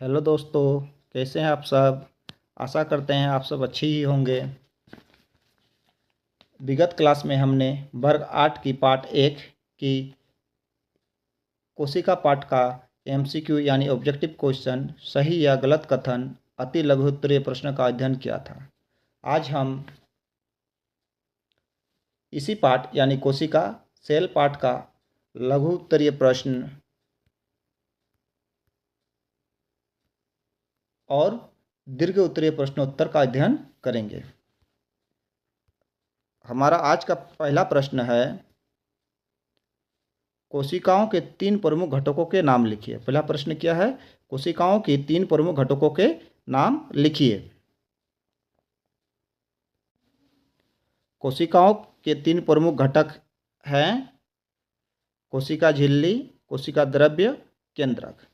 Hello दोस्तों, कैसे हैं आप सब। आशा करते हैं आप सब अच्छी ही होंगे। विगत क्लास में हमने वर्ग 8 की पार्ट 1 की कोशिका पाठ का एमसीक्यू यानी ऑब्जेक्टिव क्वेश्चन सही या गलत कथन अति लघु उत्तरीय प्रश्न का अध्ययन किया था। आज हम इसी पाठ यानी कोशिका सेल पाठ का लघु उत्तरीय प्रश्न और दीर्घ उत्तरीय प्रश्नोत्तर का अध्ययन करेंगे। हमारा आज का पहला प्रश्न है, कोशिकाओं के 3 प्रमुख घटकों के नाम लिखिए। पहला प्रश्न क्या है? कोशिकाओं की 3 प्रमुख घटकों के नाम लिखिए। कोशिकाओं के 3 प्रमुख घटक हैं कोशिका झिल्ली, कोशिका द्रव्य, केंद्रक।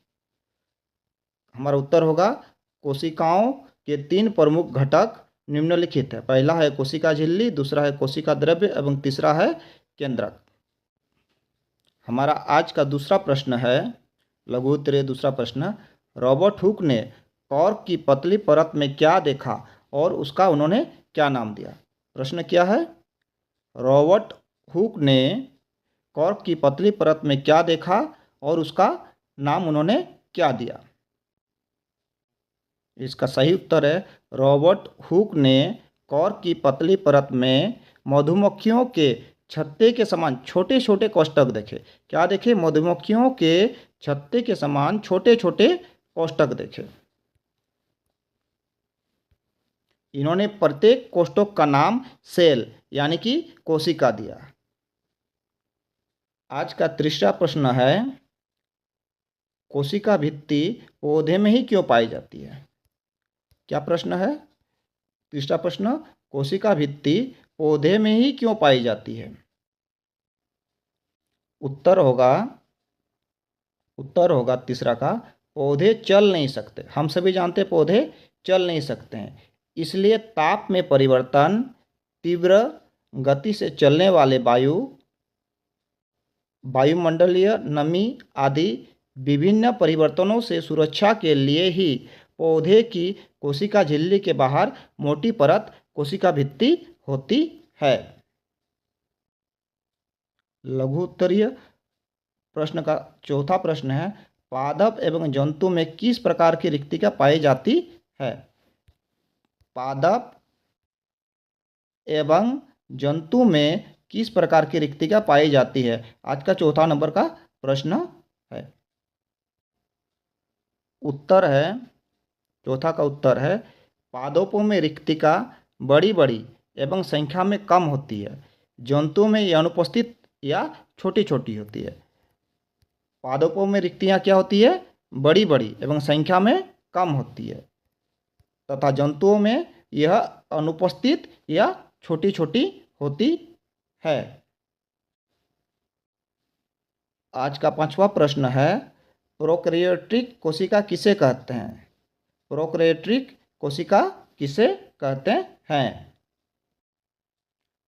हमारा उत्तर होगा कोशिकाओं के 3 प्रमुख घटक निम्नलिखित है। पहला है कोशिका झिल्ली, दूसरा है कोशिका द्रव्य एवं तीसरा है केंद्रक। हमारा आज का दूसरा प्रश्न है, लघु उत्तरीय दूसरा प्रश्न, रॉबर्ट हुक ने कॉर्क की पतली परत में क्या देखा और उसका उन्होंने क्या नाम दिया। प्रश्न क्या है? रॉबर्ट हुक ने कॉर्क की पतली परत में क्या देखा और उसका नाम उन्होंने क्या दिया। इसका सही उत्तर है, रॉबर्ट हुक ने कॉर्क की पतली परत में मधुमक्खियों के छत्ते के समान छोटे छोटे कोष्ठक देखे। क्या देखे? मधुमक्खियों के छत्ते के समान छोटे छोटे कोष्ठक देखे। इन्होंने प्रत्येक कोष्ठक का नाम सेल यानी कि कोशिका दिया। आज का तीसरा प्रश्न है, कोशिका भित्ति पौधे में ही क्यों पाई जाती है। क्या प्रश्न है? तीसरा प्रश्न, कोशिका भित्ति पौधे में ही क्यों पाई जाती है। उत्तर होगा तीसरा का, पौधे चल नहीं सकते। हम सभी जानते हैं पौधे चल नहीं सकते हैं, इसलिए ताप में परिवर्तन, तीव्र गति से चलने वाले वायुमंडलीय नमी आदि विभिन्न परिवर्तनों से सुरक्षा के लिए ही पौधे की कोशिका झिल्ली के बाहर मोटी परत कोशिका भित्ति होती है। लघु उत्तरीय प्रश्न का चौथा प्रश्न है, पादप एवं जंतु में किस प्रकार की रिक्तिका पाई जाती है। पादप एवं जंतु में किस प्रकार की रिक्तिका पाई जाती है, आज का चौथा नंबर का प्रश्न है। उत्तर है, चौथा का उत्तर है, पादपों में रिक्तिका बड़ी बड़ी एवं संख्या में कम होती है। जंतुओं में यह अनुपस्थित या छोटी छोटी होती है। पादपों में रिक्तियाँ क्या होती है? बड़ी बड़ी एवं संख्या में कम होती है, तथा जंतुओं में यह अनुपस्थित या छोटी छोटी होती है। आज का पांचवा प्रश्न है, प्रोकैरियोटिक कोशिका किसे कहते हैं। प्रोकैरियोटिक कोशिका किसे कहते हैं।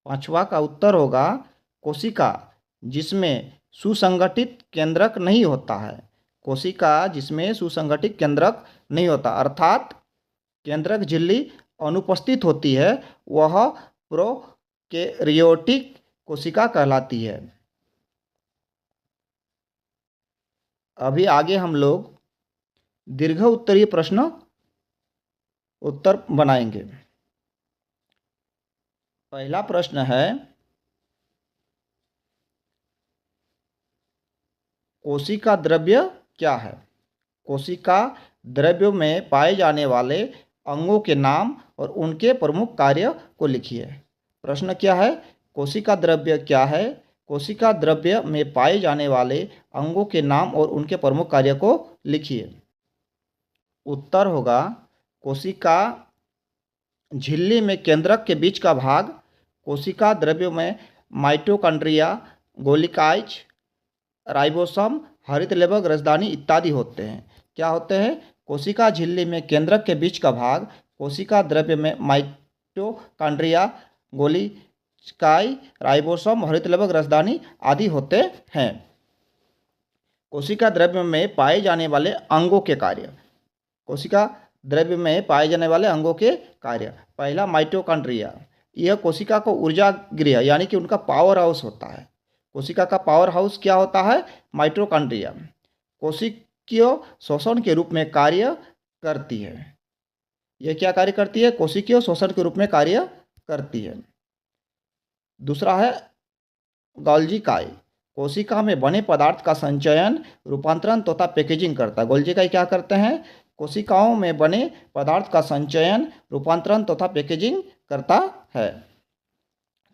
पांचवा का उत्तर होगा, कोशिका जिसमें सुसंगठित केंद्रक नहीं होता है। कोशिका जिसमें सुसंगठित केंद्रक नहीं होता अर्थात केंद्रक झिल्ली अनुपस्थित होती है, वह प्रोकैरियोटिक कोशिका कहलाती है। अभी आगे हम लोग दीर्घ उत्तरीय प्रश्न उत्तर बनाएंगे। पहला प्रश्न है, कोशिका द्रव्य क्या है। कोशिका द्रव्यों में पाए जाने वाले अंगों के नाम और उनके प्रमुख कार्य को लिखिए। प्रश्न क्या है? कोशिका द्रव्य क्या है। कोशिका द्रव्य में पाए जाने वाले अंगों के नाम और उनके प्रमुख कार्य को लिखिए। उत्तर होगा, कोशिका झिल्ली में केंद्रक के बीच का भाग। कोशिका द्रव्यों में माइटोकॉन्ड्रिया, गोलिकाइज, राइबोसोम, हरित लेवक, राजधानी इत्यादि होते हैं। क्या होते हैं? कोशिका झिल्ली में केंद्रक के बीच का भाग, कोशिका द्रव्य में माइटोकॉन्ड्रिया, गोलिकाई, राइबोसोम, हरित लेवक, राजधानी आदि होते हैं। कोशिका द्रव्य में पाए जाने वाले अंगों के कार्य। कोशिका द्रव्य में पाए जाने वाले अंगों के कार्य। पहला माइटोकॉन्ड्रिया, यह कोशिका को ऊर्जा गृह यानी कि उनका पावर हाउस होता है। कोशिका का पावर हाउस क्या होता है? माइटोकॉन्ड्रिया। कोशिकीय शोषण के रूप में कार्य करती है। यह क्या कार्य करती है? कोशिकीय शोषण के रूप में कार्य करती है। दूसरा है गोल्जी इकाई, कोशिका में बने पदार्थ का संचयन, रूपांतरण तथा पैकेजिंग करता है। गोल्जी इकाई क्या करते हैं? कोशिकाओं में बने पदार्थ का संचयन, रूपांतरण तथा पैकेजिंग करता है।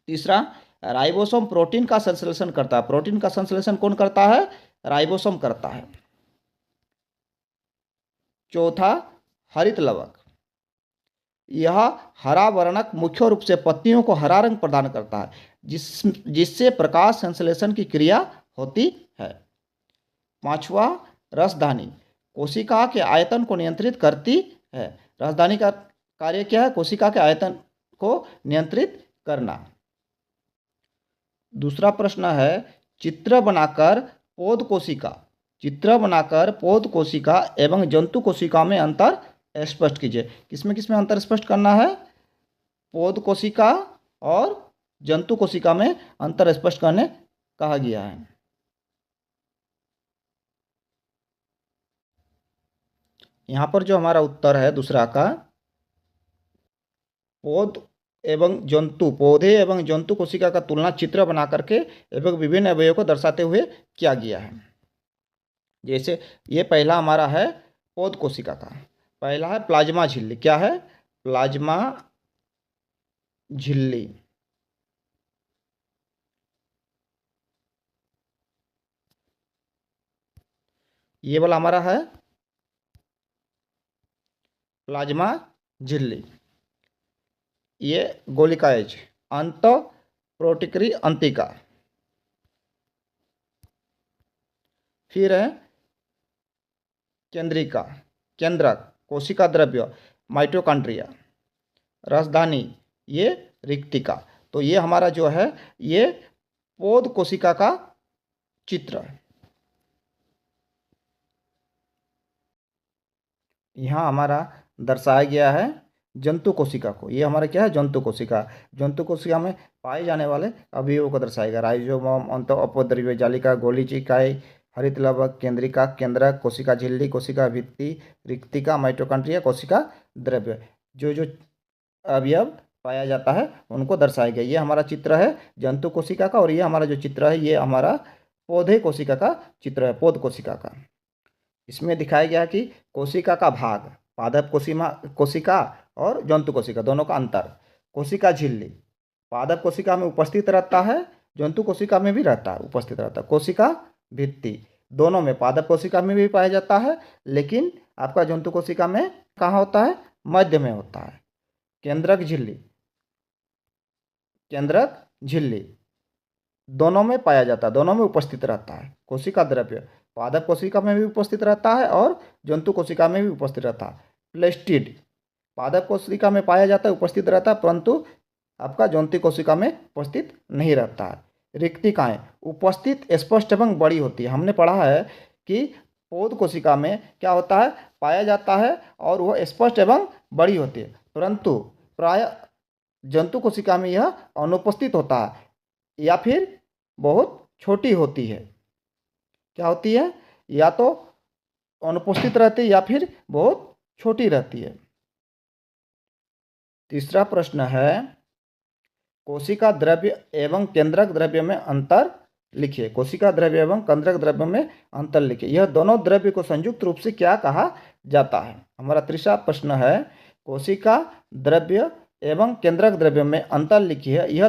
तीसरा, राइबोसोम प्रोटीन का संश्लेषण करता है। प्रोटीन का संश्लेषण कौन करता है? राइबोसोम करता है। चौथा, हरित लवक, यह हरा वर्णक मुख्य रूप से पत्तियों को हरा रंग प्रदान करता है, जिससे प्रकाश संश्लेषण की क्रिया होती है। पांचवा, रसधानी, कोशिका के आयतन को नियंत्रित करती है। रसधानी का कार्य क्या है? कोशिका के आयतन को नियंत्रित करना। दूसरा प्रश्न है, चित्र बनाकर पौध कोशिका, चित्र बनाकर पौध कोशिका एवं जंतु कोशिका में अंतर स्पष्ट कीजिए। किसमें अंतर स्पष्ट करना है? पौध कोशिका और जंतु कोशिका में अंतर स्पष्ट करने कहा गया है। यहाँ पर जो हमारा उत्तर है दूसरा का, पौधे एवं जंतु कोशिका का तुलना चित्र बना करके एवं विभिन्न अवयवों को दर्शाते हुए किया गया है। जैसे ये पहला हमारा है पौध कोशिका का, पहला है प्लाज्मा झिल्ली। क्या है? प्लाज्मा झिल्ली। ये वाला हमारा है प्लाज्मा झिल्ली। ये गोलिकाएज, अंत प्रोटिक्री अंतिका। फिर है केंद्रिका, केंद्रक, कोशिका द्रव्य, माइटोकॉन्ड्रिया। रसधानी, ये रिक्तिका। तो ये हमारा जो है ये पौध कोशिका का चित्र है। यहाँ हमारा दर्शाया गया है जंतु कोशिका को। ये हमारा क्या है? जंतु कोशिका। जंतु कोशिका में पाए जाने वाले अवयवों को दर्शाएगा। राइजोसोम, अंत अपद्रव्य जालिका, गोलिची इकाई, हरित लवक, केंद्रिका, केंद्रक, कोशिका झिल्ली, कोशिका भित्ति, रिक्तिका, माइटोकॉन्ड्रिया, कोशिका द्रव्य, जो जो अवयव पाया जाता है उनको दर्शाया गया। ये हमारा चित्र है जंतु कोशिका का, और ये हमारा जो चित्र है ये हमारा पौधे कोशिका का चित्र है, पौध कोशिका का। इसमें दिखाया गया कि कोशिका का भाग, पादप कोशिका और जंतु कोशिका दोनों का अंतर। कोशिका झिल्ली पादप कोशिका में उपस्थित रहता है, जंतु कोशिका में भी रहता है, उपस्थित रहता है। कोशिका भित्ति दोनों में, पादप कोशिका में भी पाया जाता है लेकिन आपका जंतु कोशिका में कहाँ होता है? मध्य में होता है। केंद्रक झिल्ली, केंद्रक झिल्ली दोनों में पाया जाता है, दोनों में उपस्थित रहता है। कोशिका द्रव्य पादप कोशिका में भी उपस्थित रहता है और जंतु कोशिका में भी उपस्थित रहता है। प्लेस्टिड पादप कोशिका में पाया जाता है, उपस्थित रहता है, परंतु आपका जंतु कोशिका में उपस्थित नहीं रहता है। रिक्तिकाएं उपस्थित, स्पष्ट एवं बड़ी होती है। हमने पढ़ा है कि पौध कोशिका में क्या होता है? पाया जाता है और वह स्पष्ट एवं बड़ी होती है, परंतु प्राय जंतु कोशिका में यह अनुपस्थित होता है या फिर बहुत छोटी होती है। क्या होती है? या तो अनुपस्थित रहती है या फिर बहुत छोटी रहती है। तीसरा प्रश्न है, कोशिका द्रव्य एवं केंद्रक द्रव्य में अंतर लिखिए। कोशिका द्रव्य एवं केंद्रक द्रव्य में अंतर लिखिए। यह दोनों द्रव्य को संयुक्त रूप से क्या कहा जाता है? हमारा तीसरा प्रश्न है, कोशिका द्रव्य एवं केंद्रक द्रव्य में अंतर लिखिए। यह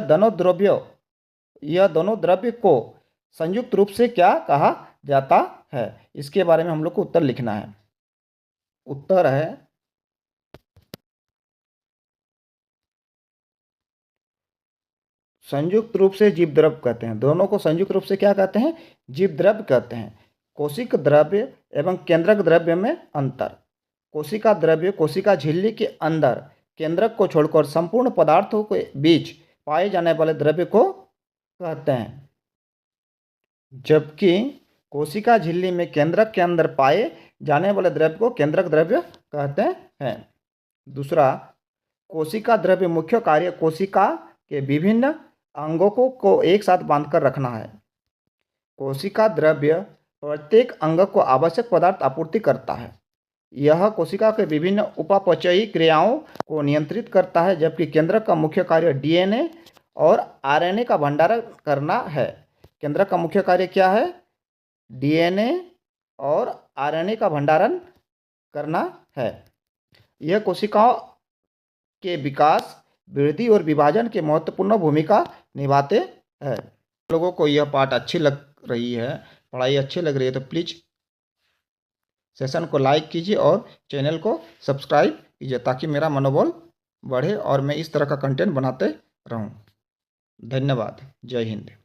दोनों द्रव्य को संयुक्त रूप से क्या कहा जाता है? इसके बारे में हम लोग को उत्तर लिखना है। उत्तर है संयुक्त रूप से जीव द्रव्य कहते हैं। दोनों को संयुक्त रूप से क्या कहते हैं? जीव द्रव्य कहते हैं। कोशिक द्रव्य एवं केंद्रक द्रव्य में अंतर। कोशिका द्रव्य कोशिका झिल्ली के अंदर केंद्रक को छोड़कर संपूर्ण पदार्थों के बीच पाए जाने वाले द्रव्य को कहते हैं, जबकि कोशिका झिल्ली में केंद्रक के अंदर पाए जाने वाले द्रव्य को केंद्रक द्रव्य कहते हैं। दूसरा, कोशिका द्रव्य मुख्य कार्य कोशिका के विभिन्न अंगों को एक साथ बांधकर रखना है। कोशिका द्रव्य प्रत्येक अंग को आवश्यक पदार्थ आपूर्ति करता है। यह कोशिका के विभिन्न उपापचयी क्रियाओं को नियंत्रित करता है, जबकि केंद्रक का मुख्य कार्य डीएनए और आरएनए का भंडारण करना है। केंद्रक का मुख्य कार्य क्या है? डीएनए और आरएनए का भंडारण करना है। यह कोशिकाओं के विकास, वृद्धि और विभाजन के महत्वपूर्ण भूमिका निभाते हैं। लोगों को यह पाठ अच्छी लग रही है, पढ़ाई अच्छी लग रही है, तो प्लीज़ सेशन को लाइक कीजिए और चैनल को सब्सक्राइब कीजिए, ताकि मेरा मनोबल बढ़े और मैं इस तरह का कंटेंट बनाते रहूं। धन्यवाद। जय हिंद।